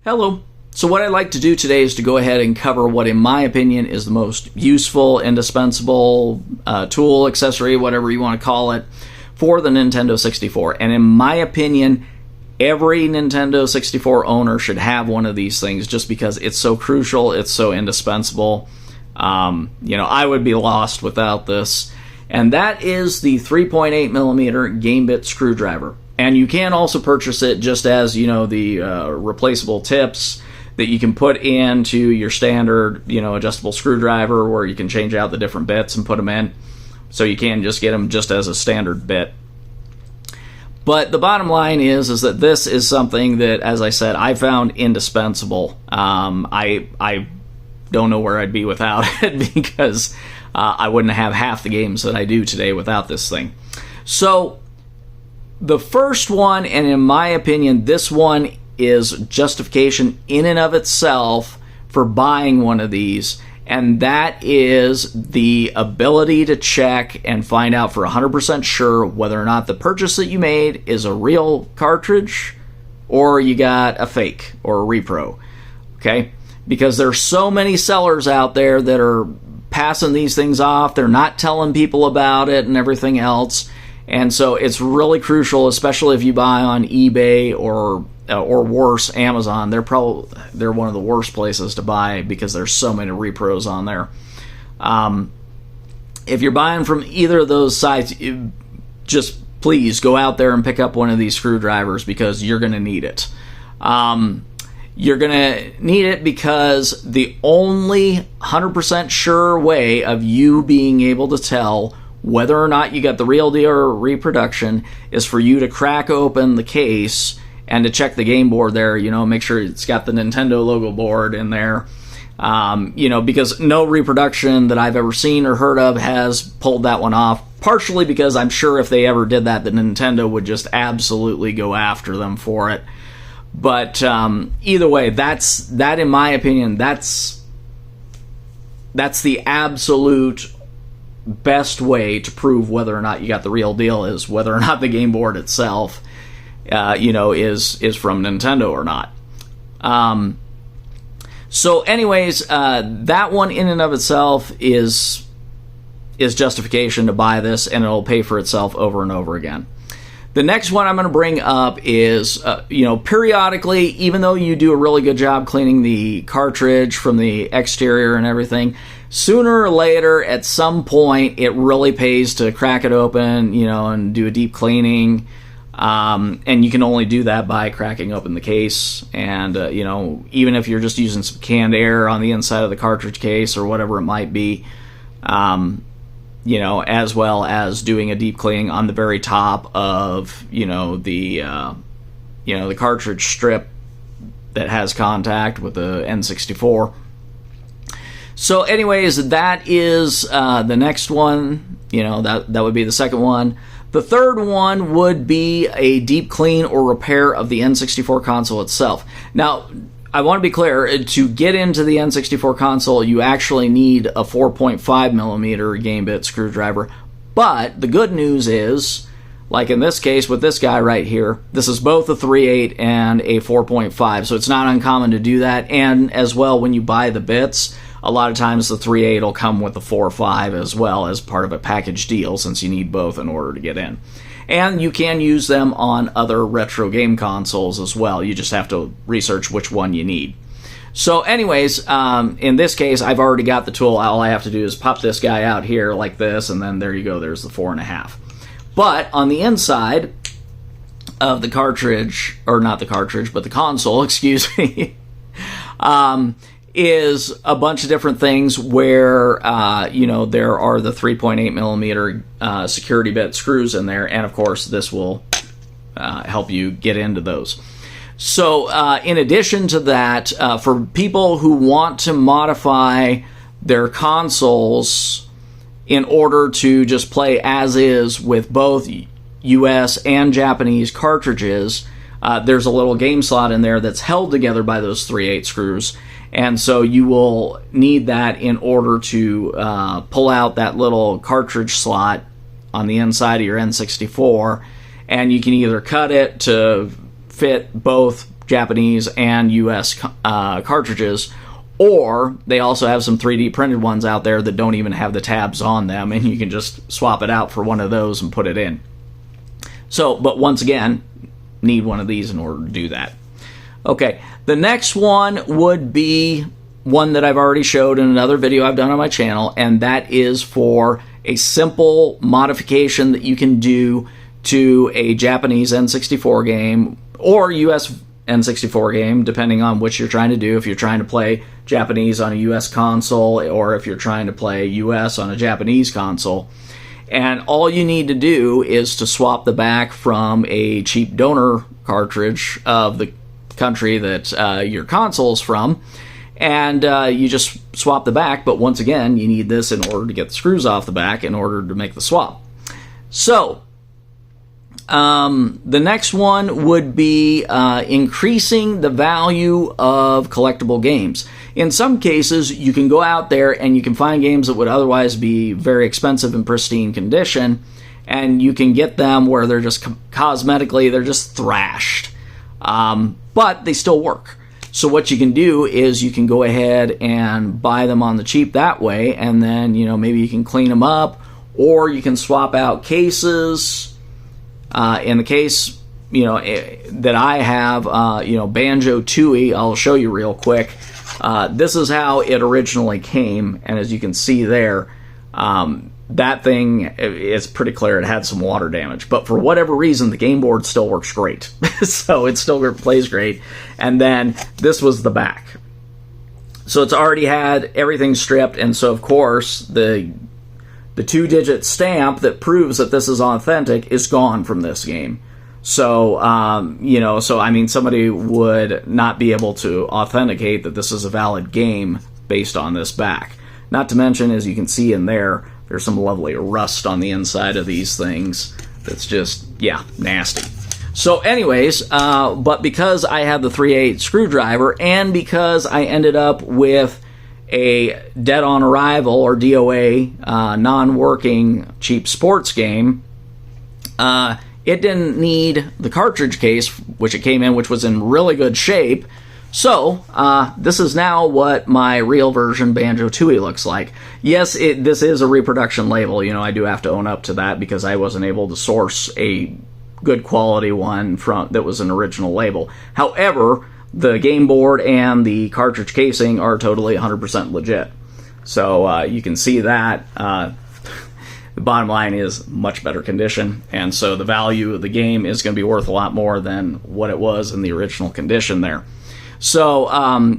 Hello. So what I'd like to do today is to go ahead and cover what, in my opinion, is the most useful, indispensable tool, accessory, whatever you want to call it, for the Nintendo 64. And in my opinion, every Nintendo 64 owner should have one of these things just because it's so crucial, it's so indispensable. I would be lost without this. And that is the 3.8 millimeter Gambit screwdriver. And you can also purchase it just as, the replaceable tips that you can put into your standard, adjustable screwdriver where you can change out the different bits and put them in. So you can just get them just as a standard bit. But the bottom line is that this is something that, as I said, I found indispensable. I don't know where I'd be without it because I wouldn't have half the games that I do today without this thing. So the first one, and in my opinion, this one is justification in and of itself for buying one of these, and that is the ability to check and find out for 100% sure whether or not the purchase that you made is a real cartridge or you got a fake or a repro. Okay? Because there's so many sellers out there that are passing these things off, they're not telling people about it and everything else. And so it's really crucial, especially if you buy on eBay or worse, Amazon. They're one of the worst places to buy because there's so many repros on there. If you're buying from either of those sites, just please go out there and pick up one of these screwdrivers because you're going to need it. You're going to need it because the only 100% sure way of you being able to tell whether or not you got the real deal or reproduction is for you to crack open the case and to check the game board there, make sure it's got the Nintendo logo board in there. Because no reproduction that I've ever seen or heard of has pulled that one off, partially because I'm sure if they ever did that, the Nintendo would just absolutely go after them for it. But either way, that in my opinion, that's the absolute best way to prove whether or not you got the real deal, is whether or not the game board itself is from Nintendo or not. So anyways, that one in and of itself is justification to buy this, and it'll pay for itself over and over again. The next one I'm going to bring up is, periodically, even though you do a really good job cleaning the cartridge from the exterior and everything, sooner or later, at some point, it really pays to crack it open, and do a deep cleaning. And you can only do that by cracking open the case. And, even if you're just using some canned air on the inside of the cartridge case or whatever it might be, as well as doing a deep cleaning on the very top of, the cartridge strip that has contact with the N64. So anyways, that is the next one. That would be the second one. The third one would be a deep clean or repair of the N64 console itself. Now, I want to be clear, to get into the N64 console, you actually need a 4.5 millimeter Gambit screwdriver. But the good news is, like in this case with this guy right here, this is both a 3.8 and a 4.5, so it's not uncommon to do that. And as well, when you buy the bits, a lot of times the 3.8 will come with the 4.5 as well as part of a package deal, since you need both in order to get in. And you can use them on other retro game consoles as well. You just have to research which one you need. So anyways, in this case, I've already got the tool. All I have to do is pop this guy out here like this, and then there you go, there's the 4.5. But on the inside of the cartridge, or not the cartridge, but the console, excuse me, is a bunch of different things where, there are the 3.8 millimeter security bit screws in there, and of course this will help you get into those. So in addition to that, for people who want to modify their consoles in order to just play as is with both US and Japanese cartridges, there's a little game slot in there that's held together by those 3/8 screws. And so you will need that in order to pull out that little cartridge slot on the inside of your N64, and you can either cut it to fit both Japanese and US cartridges, or they also have some 3D printed ones out there that don't even have the tabs on them, and you can just swap it out for one of those and put it in. So, but once again, need one of these in order to do that. Okay, the next one would be one that I've already showed in another video I've done on my channel, and that is for a simple modification that you can do to a Japanese N64 game or US N64 game, depending on which you're trying to do. If you're trying to play Japanese on a US console, or if you're trying to play US on a Japanese console. And all you need to do is to swap the back from a cheap donor cartridge of the country that your console's from, and you just swap the back. But once again, you need this in order to get the screws off the back in order to make the swap. So the next one would be increasing the value of collectible games. In some cases, you can go out there and you can find games that would otherwise be very expensive in pristine condition, and you can get them where they're just cosmetically, they're just thrashed. But they still work. So what you can do is you can go ahead and buy them on the cheap that way, and then, you know, maybe you can clean them up, or you can swap out cases. In the case, you know, that I have, you know, Banjo-Tooie, I'll show you real quick. This is how it originally came, and as you can see there, that thing, it's pretty clear it had some water damage, but for whatever reason the game board still works great. So it still plays great. And then this was the back, so it's already had everything stripped, and so of course the 2-digit stamp that proves that this is authentic is gone from this game. So, you know, so I mean, somebody would not be able to authenticate that this is a valid game based on this back. Not to mention, as you can see in there, there's some lovely rust on the inside of these things that's just, yeah, nasty. So anyways, but because I had the 3/8 screwdriver, and because I ended up with a Dead on Arrival, or DOA, non-working cheap sports game, it didn't need the cartridge case, which it came in, which was in really good shape. So this is now what my real version Banjo-Tooie looks like. Yes, this is a reproduction label. You know, I do have to own up to that because I wasn't able to source a good quality one that was an original label. However, the game board and the cartridge casing are totally 100% legit. So you can see that. The bottom line is much better condition, and so the value of the game is going to be worth a lot more than what it was in the original condition there. So,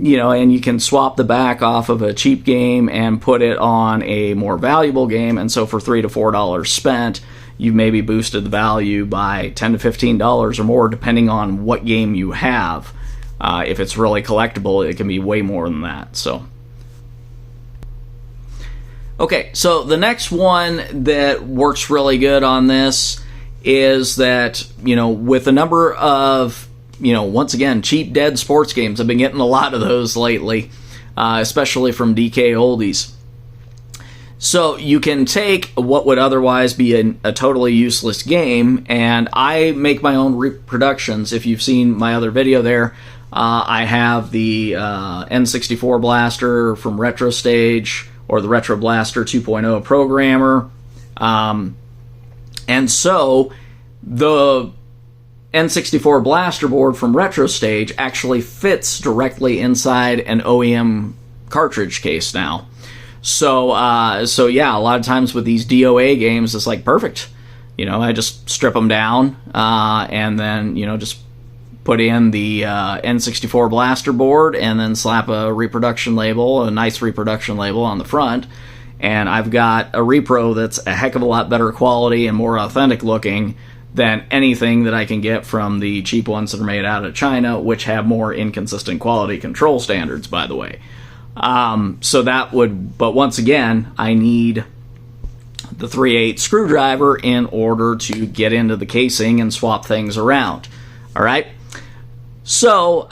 you know, and you can swap the back off of a cheap game and put it on a more valuable game, and so for $3 to $4 spent, you've maybe boosted the value by $10 to $15 or more, depending on what game you have. If it's really collectible, it can be way more than that. So, okay, so the next one that works really good on this is that, you know, with a number of, you know, once again, cheap dead sports games, I've been getting a lot of those lately, especially from DK Oldies. So you can take what would otherwise be a totally useless game, and I make my own reproductions. If you've seen my other video there, I have the N64 Blaster from Retro Stage, or the Retro Blaster 2.0 programmer. And so the N64 Blaster board from Retro Stage actually fits directly inside an OEM cartridge case now. So yeah, a lot of times with these DOA games, it's like perfect. You know, I just strip them down and then, you know, just put in the N64 Blaster board and then slap a reproduction label, a nice reproduction label on the front, and I've got a repro that's a heck of a lot better quality and more authentic looking than anything that I can get from the cheap ones that are made out of China, which have more inconsistent quality control standards, by the way. So that would, but once again, I need the 3/8 screwdriver in order to get into the casing and swap things around. All right. So,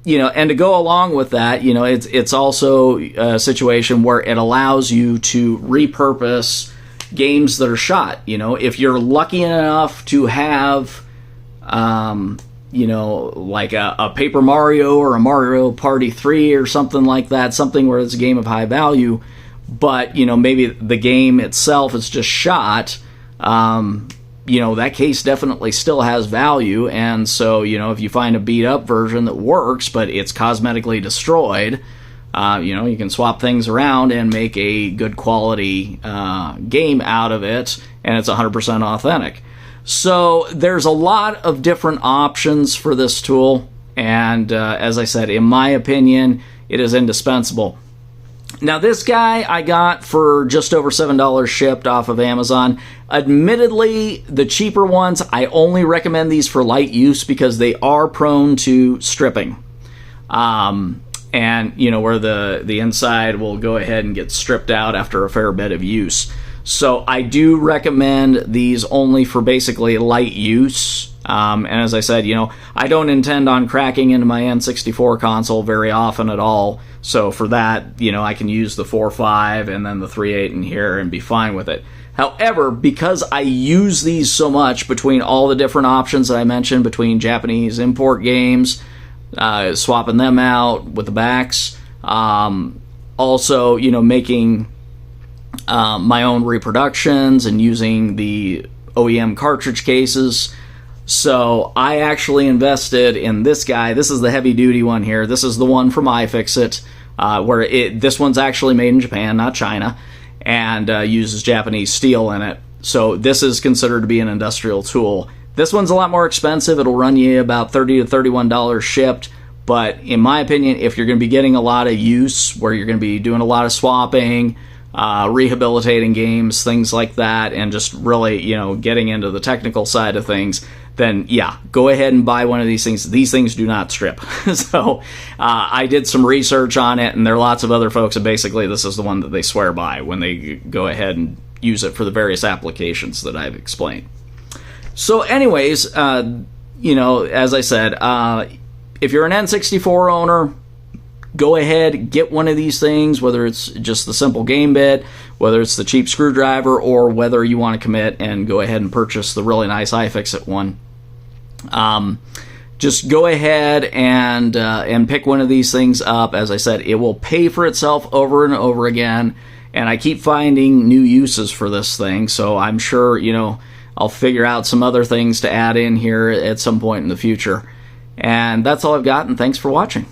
you know, and to go along with that, you know, it's also a situation where it allows you to repurpose games that are shot. You know, if you're lucky enough to have you know, like a Paper Mario or a Mario Party 3 or something like that, something where it's a game of high value, but, you know, maybe the game itself is just shot, you know, that case definitely still has value. And so, you know, if you find a beat up version that works, but it's cosmetically destroyed, you know, you can swap things around and make a good quality game out of it, and it's 100% authentic. So there's a lot of different options for this tool, and as I said, in my opinion, it is indispensable. Now, this guy I got for just over $7 shipped off of Amazon. Admittedly, the cheaper ones, I only recommend these for light use because they are prone to stripping. And, you know, where the inside will go ahead and get stripped out after a fair bit of use. So I do recommend these only for basically light use. And as I said, you know, I don't intend on cracking into my N64 console very often at all. So for that, you know, I can use the 4.5 and then the 3.8 in here and be fine with it. However, because I use these so much between all the different options that I mentioned, between Japanese import games, swapping them out with the backs, also, you know, making my own reproductions and using the OEM cartridge cases. So I actually invested in this guy. This is the heavy duty one here. This is the one from iFixit, where this one's actually made in Japan, not China, and uses Japanese steel in it. So this is considered to be an industrial tool. This one's a lot more expensive. It'll run you about $30 to $31 shipped. But in my opinion, if you're going to be getting a lot of use, where you're going to be doing a lot of swapping, rehabilitating games, things like that, and just really, you know, getting into the technical side of things, then yeah, go ahead and buy one of these things. These things do not strip. So I did some research on it, and there are lots of other folks, and basically this is the one that they swear by when they go ahead and use it for the various applications that I've explained. So anyways, you know, as I said, if you're an N64 owner, go ahead, get one of these things, whether it's just the simple game bit, whether it's the cheap screwdriver, or whether you want to commit and go ahead and purchase the really nice iFixit one. Just go ahead and pick one of these things up. As I said, it will pay for itself over and over again, and I keep finding new uses for this thing, so I'm sure, you know, I'll figure out some other things to add in here at some point in the future. And that's all I've got, and thanks for watching.